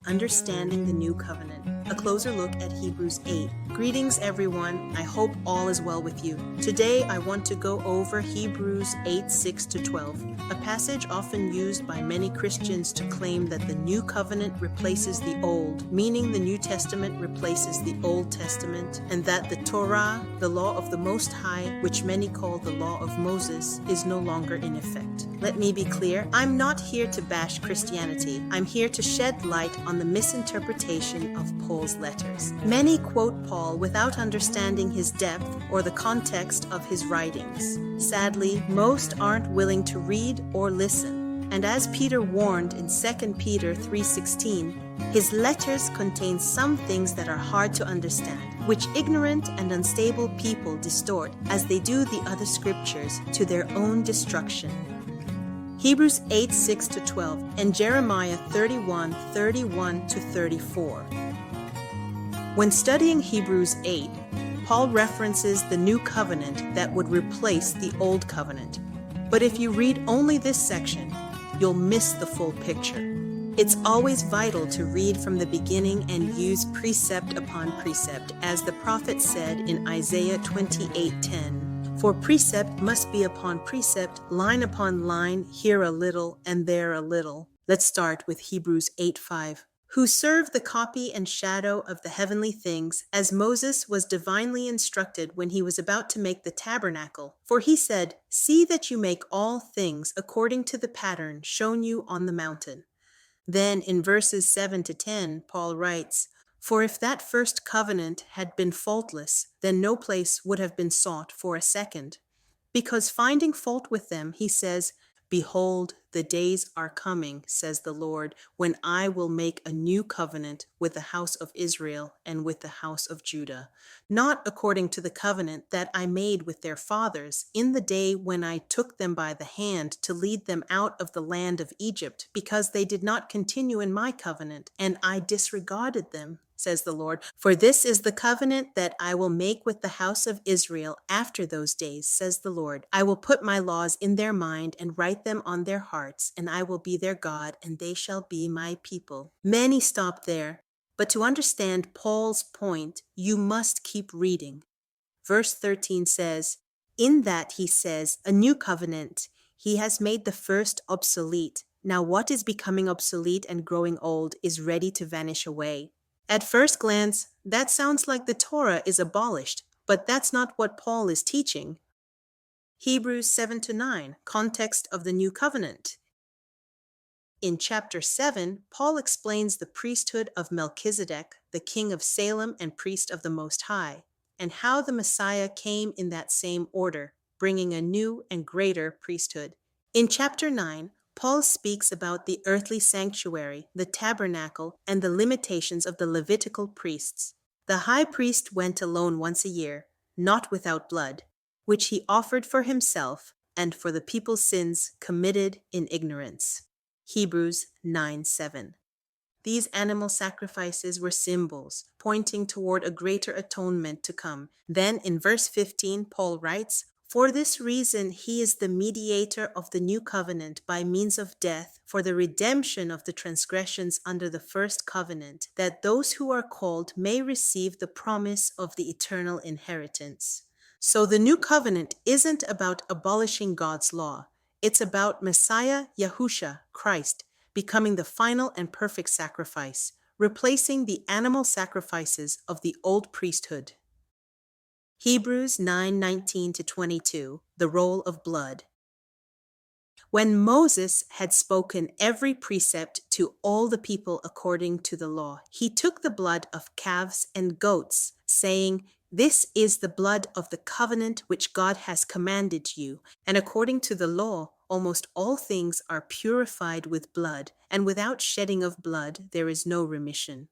Understanding the New Covenant, a closer look at Hebrews 8. Greetings everyone, I hope all is well with you. Today I want to go over Hebrews 8, 6-12, a passage often used by many Christians to claim that the New Covenant replaces the Old, meaning the New Testament replaces the Old Testament, and that the Torah, the law of the Most High, which many call the law of Moses, is no longer in effect. Let me be clear, I'm not here to bash Christianity. I'm here to shed light on the misinterpretation of Paul's letters. Many quote Paul without understanding his depth or the context of his writings. Sadly, most aren't willing to read or listen. And as Peter warned in 2 Peter 3:16, his letters contain some things that are hard to understand, which ignorant and unstable people distort as they do the other scriptures to their own destruction. Hebrews 8, 6-12, and Jeremiah 31, 31-34. When studying Hebrews 8, Paul references the new covenant that would replace the old covenant. But if you read only this section, you'll miss the full picture. It's always vital to read from the beginning and use precept upon precept, as the prophet said in Isaiah 28:10. For precept must be upon precept, line upon line, here a little and there a little. Let's start with Hebrews 8:5. Who serve the copy and shadow of the heavenly things, as Moses was divinely instructed when he was about to make the tabernacle. For he said, "See that you make all things according to the pattern shown you on the mountain." Then in verses 7-10, Paul writes, "For if that first covenant had been faultless, then no place would have been sought for a second. Because finding fault with them, he says, Behold, the days are coming, says the Lord, when I will make a new covenant with the house of Israel and with the house of Judah, not according to the covenant that I made with their fathers in the day when I took them by the hand to lead them out of the land of Egypt, because they did not continue in my covenant, and I disregarded them, says the Lord. For this is the covenant that I will make with the house of Israel after those days, says the Lord. I will put my laws in their mind and write them on their hearts, and I will be their God, and they shall be my people." Many stop there, but to understand Paul's point, you must keep reading. Verse 13 says, "In that he says, a new covenant, he has made the first obsolete. Now what is becoming obsolete and growing old is ready to vanish away." At first glance, that sounds like the Torah is abolished, but that's not what Paul is teaching. Hebrews 7-9, context of the New Covenant. In chapter 7, Paul explains the priesthood of Melchizedek, the king of Salem and priest of the Most High, and how the Messiah came in that same order, bringing a new and greater priesthood. In chapter 9, Paul speaks about the earthly sanctuary, the tabernacle, and the limitations of the Levitical priests. The high priest went alone once a year, not without blood, which he offered for himself and for the people's sins committed in ignorance. Hebrews 9:7. These animal sacrifices were symbols, pointing toward a greater atonement to come. Then in verse 15, Paul writes, "For this reason he is the mediator of the new covenant by means of death for the redemption of the transgressions under the first covenant, that those who are called may receive the promise of the eternal inheritance." So the new covenant isn't about abolishing God's law. It's about Messiah Yahusha, Christ, becoming the final and perfect sacrifice, replacing the animal sacrifices of the old priesthood. Hebrews 9:19-22, the role of blood. When Moses had spoken every precept to all the people according to the law, he took the blood of calves and goats, saying, "This is the blood of the covenant which God has commanded you." And according to the law, almost all things are purified with blood, and without shedding of blood there is no remission.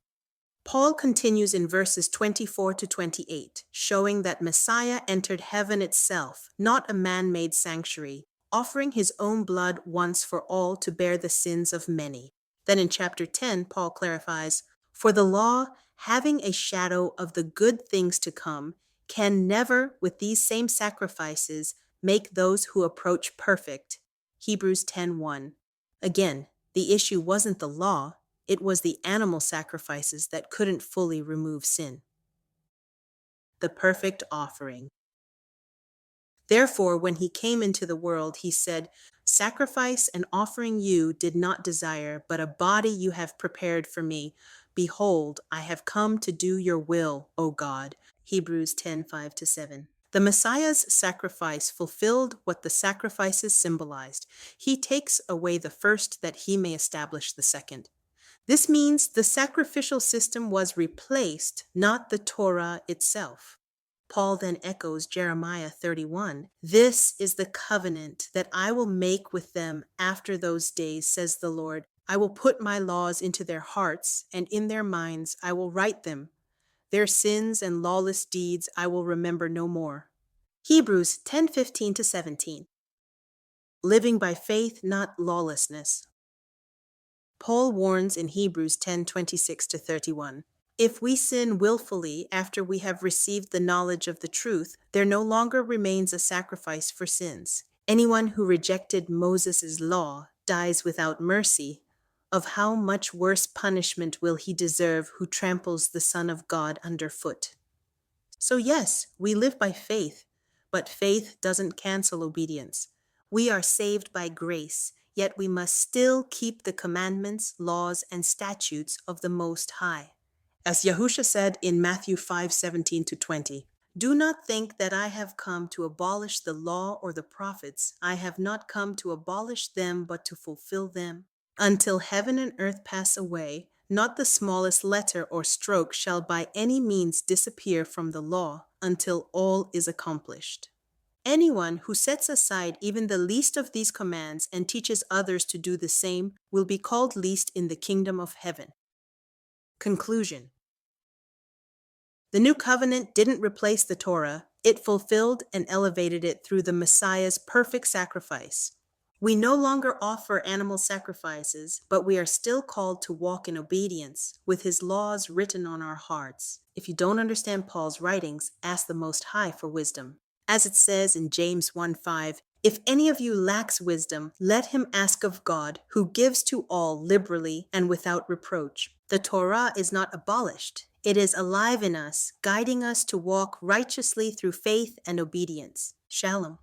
Paul continues in verses 24-28, showing that Messiah entered heaven itself, not a man-made sanctuary, offering his own blood once for all to bear the sins of many. Then in chapter 10, Paul clarifies, "For the law, having a shadow of the good things to come, can never, with these same sacrifices, make those who approach perfect." Hebrews 10:1. Again, the issue wasn't the law, It was the animal sacrifices that couldn't fully remove sin. The perfect offering. Therefore, when he came into the world, he said, "Sacrifice and offering you did not desire, but a body you have prepared for me. Behold, I have come to do your will, O God." Hebrews 10:5-7. The Messiah's sacrifice fulfilled what the sacrifices symbolized. He takes away the first that he may establish the second. This means the sacrificial system was replaced, not the Torah itself. Paul then echoes Jeremiah 31. "This is the covenant that I will make with them after those days, says the Lord. I will put my laws into their hearts, and in their minds I will write them. Their sins and lawless deeds I will remember no more." Hebrews 10:15-17. Living by faith, not lawlessness. Paul warns in Hebrews 10:26-31. If we sin willfully after we have received the knowledge of the truth, there no longer remains a sacrifice for sins. Anyone who rejected Moses' law dies without mercy. Of how much worse punishment will he deserve who tramples the Son of God underfoot? So yes, we live by faith, but faith doesn't cancel obedience. We are saved by grace, yet we must still keep the commandments, laws, and statutes of the Most High. As Yahusha said in Matthew 5:17-20, "Do not think that I have come to abolish the law or the prophets. I have not come to abolish them, but to fulfill them. Until heaven and earth pass away, not the smallest letter or stroke shall by any means disappear from the law until all is accomplished." Anyone who sets aside even the least of these commands and teaches others to do the same will be called least in the kingdom of heaven. Conclusion. The new covenant didn't replace the Torah. It fulfilled and elevated it through the Messiah's perfect sacrifice. We no longer offer animal sacrifices, but we are still called to walk in obedience with his laws written on our hearts. If you don't understand Paul's writings, ask the Most High for wisdom. As it says in James 1:5, "If any of you lacks wisdom, let him ask of God, who gives to all liberally and without reproach." The Torah is not abolished. It is alive in us, guiding us to walk righteously through faith and obedience. Shalom.